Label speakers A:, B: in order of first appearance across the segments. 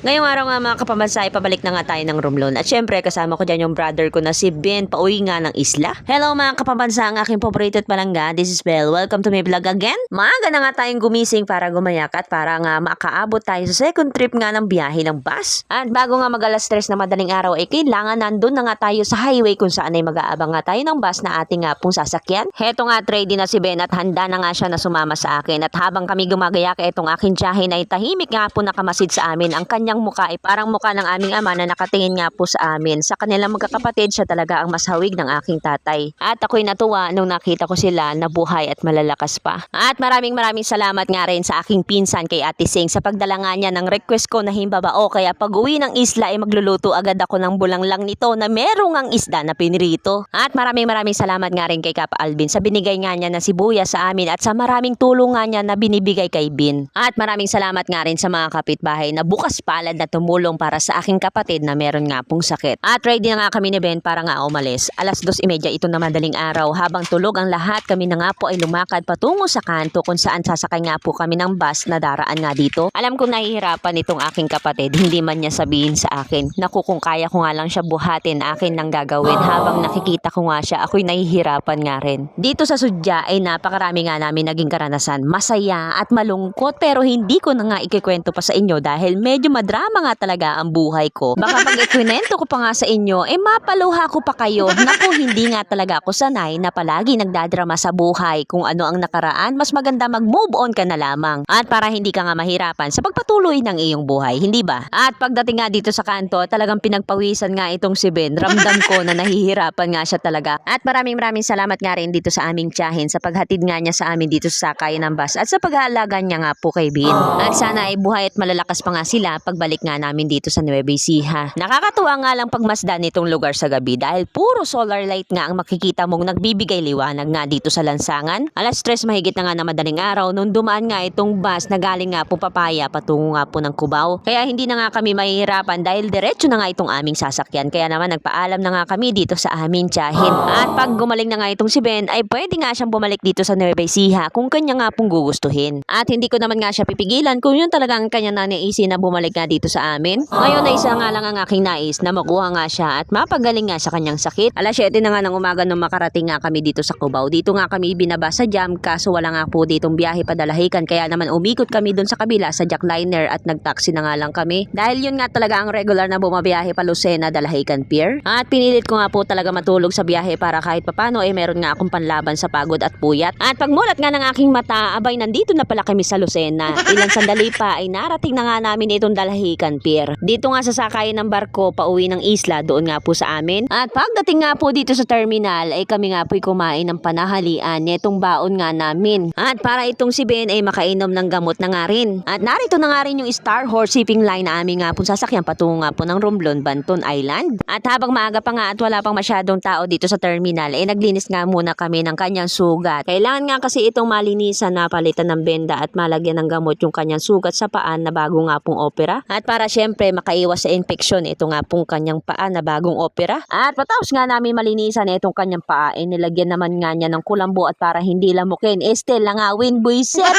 A: Ngayong araw nga mga kapamansay, pabalik na nga tayo ng Romblon. At syempre, kasama ko dyan yung brother ko na si Ben, pauwi nga ng isla. Hello mga kapamansa, ang aking paborito at palangga. This is Belle. Welcome to my vlog again. Maaga na nga tayong gumising para gumayak at para nga makaabot tayo sa second trip nga ng biyahe ng bus. At bago nga mag-alas 3 na madaling araw, kailangan nandun na nga tayo sa highway kung saan ay mag-aabang nga tayo ng bus na ating nga pong sasakyan. Heto nga, ready na si Ben at handa na nga siya na sumama sa akin. At habang kami gumagayak, etong aking tiyahin ay tahimik nga po nakamasid sa amin. Ang kanyang mukha ay parang mukha ng aming ama na nakatingin nga po sa amin. Sa kanilang magkakapatid, siya talaga ang mas hawig ng aking tatay. At ako'y natuwa nung nakita ko sila na buhay at malalakas pa. At maraming salamat nga rin sa aking pinsan kay Ate Sing sa pagdala nga niya ng request ko na himbabao. Kaya pag uwi ng isla ay magluluto agad ako ng bulanglang nito na merong ang isda na pinirito. At maraming salamat nga rin kay Kap Alvin sa binigay nga niya na sibuyas sa amin at sa maraming tulong nga niya na binibigay kay Bin. At maraming salamat nga rin sa mga kapitbahay na bukas palad na tumulong para sa aking kapatid na meron nga pong sakit. At ready na nga kami ni Ben para nga umalis. Alas 2:30 ito na madaling araw. Habang tulog ang lahat, kami na nga po ay lumakad patungo sa kanto kung saan sasakay nga po kami ng bus na daraan nga dito. Alam kong nahihirapan itong aking kapatid, hindi man niya sabihin sa akin. Naku, kung kaya ko nga lang siya buhatin, akin nang gagawin. Habang nakikita ko nga siya, ako'y nahihirapan nga rin. Dito sa Sudya ay napakarami nga namin naging karanasan. Masaya at malungkot, pero hindi ko na nga ikikwento pa sa inyo dahil medyo madrama nga talaga ang buhay ko. Baka pag ikwento ko pa nga sa inyo, mapaluha ko pa kayo. Naku, hindi nga talaga ako sanay na palagi nagdadrama sa buhay. Kung ano ang nakaraan, mas maganda mag-move on ka na lamang. At para hindi ka nga mahirapan sa pagpatuloy ng iyong buhay, hindi ba? At pagdating nga dito sa kanto, talagang pinagpawisan nga itong si Ben. Ramdam ko na nahihirapan nga siya talaga. At maraming salamat nga rin dito sa aming tiyahin sa paghatid nga niya sa amin dito sa sakayan ng bus at sa pag-aalaga niya nga po kay Ben. At sana ay buhay at malalakas pa nga sila pagbalik nga namin dito sa Nueva Ecija. Nakakatuwa nga lang pagmasdan nitong lugar sa gabi dahil puro solar light nga ang makikita mong nagbibigay liwanag nga dito sa lansangan. Alas 3 mahigit na nga na madaling araw nung dumaan nga itong bus na galing nga po Papaya patungo nga po ng Cubao. Kaya hindi na nga kami mahihirapan dahil diretso na nga itong aming sasakyan. Kaya naman nagpaalam na nga kami dito sa aming tiyahin. At pag gumaling na nga itong si Ben ay pwede nga siyang bumalik dito sa Nueva Ecija kung kanya nga pong gugustuhin. At hindi ko naman nga siya pipigilan kung yun talagang kanya na naisin na bumalik nga dito sa amin. Ngayon ay isa nga lang ang aking nais na makuha nga siya at mapagaling nga sa kanyang sakit. Alas 7 na nga ng umaga nung makarating nga kami dito sa Cubao. Dito nga kami binaba sa jam kaso wala nga po ditong biyahe padalahican kaya naman umikot kami dun sa kabila sa Jackliner at nagtaxi na nga lang kami. Dahil yun nga talaga ang regular na bumabiyahe pa Lucena Dalahican Pier. At pinilit ko nga po talaga matulog sa biyahe para kahit papano meron nga akong panlaban sa pagod at puyat. At pagmulat nga ng aking mata, abay nandito na pala kami sa Lucena. Ilang sandali pa ay narating na nga namin itong Dalahican Pier. Dito nga sa sakayan ng barko pauwi ng isla doon nga po sa amin. At pagdating nga po dito sa terminal ay kami nga po'y kumain ng panahalian netong baon nga namin. At para itong si Ben ay makainom ng gamot na nga rin. At narito na nga rin yung Star Horse shipping line na aming nga po sasakyan patungo nga po ng Romblon, Banton Island. At habang maaga pa nga at wala pang masyadong tao dito sa terminal ay naglinis nga muna kami ng kanyang sugat. Kailangan nga kasi itong malinisan na palitan ng benda at malagyan ng gamot yung kanyang sugat sa paan na bago nga pong opera. At para syempre makaiwas sa infeksyon ito nga pong kanyang paa na bagong opera. At patapos nga namin malinisan itong kanyang paa ay nilagyan naman nga niya ng kulambo at para hindi lamukin Estel langawin buiset.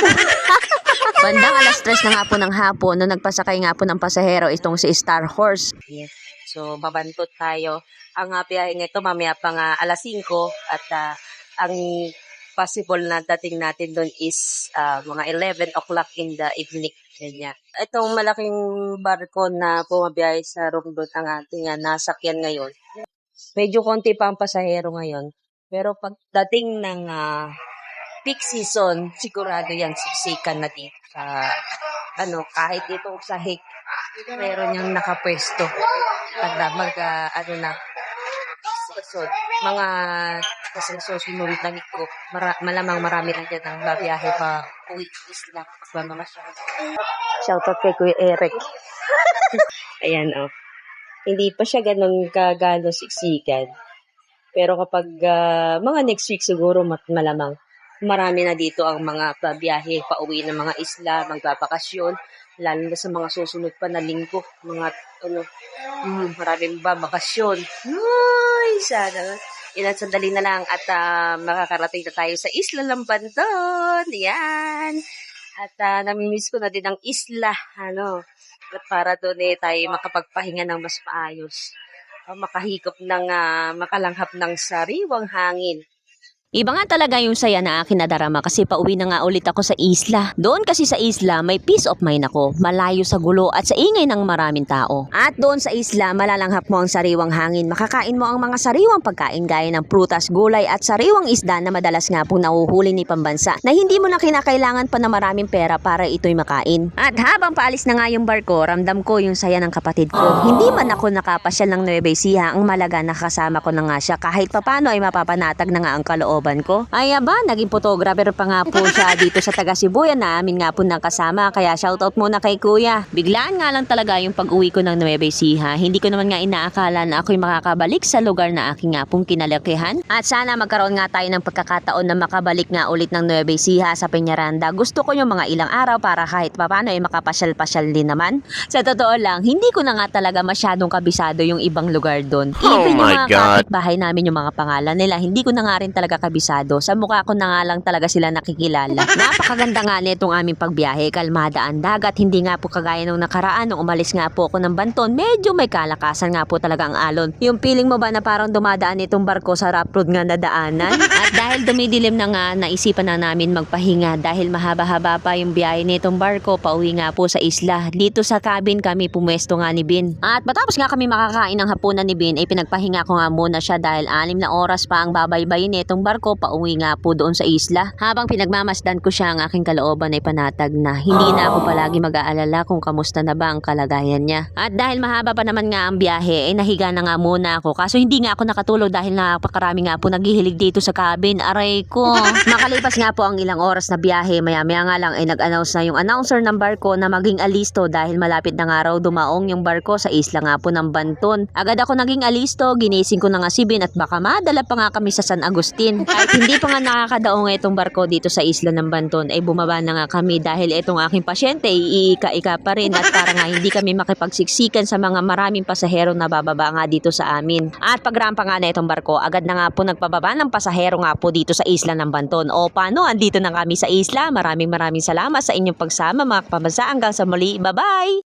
A: Bandang alas 3 na nga po ng hapon nung nagpasakay nga po ng pasahero itong si Star Horse. Yes. So babantot tayo. Ang biyahe nito mamaya pa nga alas 5 at ang possible na dating natin doon is mga 11 o'clock in the evening. Ganyan. Itong malaking barko na pumabiyahe sa Romblon ang ating nasakyan ngayon. Medyo konti pa ang pasahero ngayon. Pero pagdating ng peak season, sigurado yan siksikan na dito sa kahit itong sahig, meron yung nakapwesto. At mga kasi susunod na ko, malamang marami na dyan ang babiyahe pa uwi isla. Shoutout kay Kuya Eric. Ayan Hindi pa siya ganun kagano siksikan. Pero kapag mga next week siguro malamang marami na dito ang mga babiyahe pa uwi ng mga isla, magbabakasyon, lalo na sa mga susunod pa na linggo, mga maraming bakasyon. Ay, sana. Ilan sandali na lang at makakarating na tayo sa Isla ng Banton. Yan. At namimiss ko na din ang isla, at para doon tayo makapagpahinga ng mas maayos. Makahikop ng, makalanghap ng sariwang hangin. Iba nga talaga yung saya na akin nadarama kasi pauwi na nga ulit ako sa isla. Doon kasi sa isla may peace of mind ako, malayo sa gulo at sa ingay ng maraming tao. At doon sa isla malalanghap mo ang sariwang hangin, makakain mo ang mga sariwang pagkain gaya ng prutas, gulay at sariwang isda na madalas nga pong nahuhuli ni pambansa na hindi mo na kinakailangan pa na maraming pera para ito'y makain. At habang paalis na nga yung barko, ramdam ko yung saya ng kapatid ko. Hindi man ako nakapasyal ng Nueva Ecija, ang malaga nakasama ko na nga siya kahit papano ay mapapanatag na nga ang kalooban ko. Ay aba, naging photographer pa nga po siya dito sa taga Sibuyan na amin nga po nakasama, kaya shoutout muna kay kuya. Biglaan nga lang talaga yung pag-uwi ko ng Nueva Ecija. Hindi ko naman nga inaakala na ako'y makakabalik sa lugar na aking nga pong kinalakihan. At sana magkaroon nga tayo ng pagkakataon na makabalik nga ulit ng Nueva Ecija sa Peñaranda. Gusto ko yung mga ilang araw para kahit papano ay makapasyal-pasyal din naman. Sa totoo lang, hindi ko na nga talaga masyadong kabisado yung ibang lugar doon. Even yung mga kapitbahay namin, yung mga pangalan nila, hindi ko na nga rin talaga kabisado. Sa mukha ko na nga lang talaga sila nakikilala. Napakaganda nga nitong aming pagbiyahe. Kalmada ang dagat. Hindi nga po kagaya nung nakaraan. Nung umalis nga po ako ng Banton, medyo may kalakasan nga po talaga ang alon. Yung feeling mo ba na parang dumadaan itong barko sa rough road nga na daanan? At dahil dumidilim na nga, naisipan na namin magpahinga dahil mahaba-haba pa yung biyahe nitong barko. Pauwi nga po sa isla. Dito sa cabin kami pumwesto nga ni Bin. At matapos nga kami makakain ng hapunan ni Bin, ay pinagpahinga ko nga muna siya dahil 6 na oras pa ang babaybayin nitong barko pauwi nga po doon sa isla. Habang pinagmamasdan ko siya, ang aking kalooban ay panatag na hindi na ako palagi mag-aalala kung kamusta na ba ang kalagayan niya. At dahil mahaba pa naman nga ang biyahe, ay nahiga na nga muna ako. Kaso hindi nga ako nakatulog dahil napakarami nga po naghihilig dito sa cabin. Aray ko. Makalipas nga po ang ilang oras na biyahe, maya-maya nga lang ay nag-announce na yung announcer ng barko na maging alisto dahil malapit na nga raw dumaong yung barko sa isla nga po ng Banton. Agad ako naging alisto, ginising ko na nga si Bin at baka madala pa nga kami sa San Agustin. Kahit hindi pa nga nakakadaong itong barko dito sa isla ng Banton, ay bumaba na nga kami dahil itong aking pasyente iika-ika pa rin at para nga hindi kami makipagsiksikan sa mga maraming pasahero na bababa nga dito sa amin. At pagrampa nga na itong barko, agad na nga po nagpababa ng pasahero nga po dito sa isla ng Banton. O paano, andito na kami sa isla. Maraming salamat sa inyong pagsama mga kapambansa. Hanggang sa muli, bye-bye!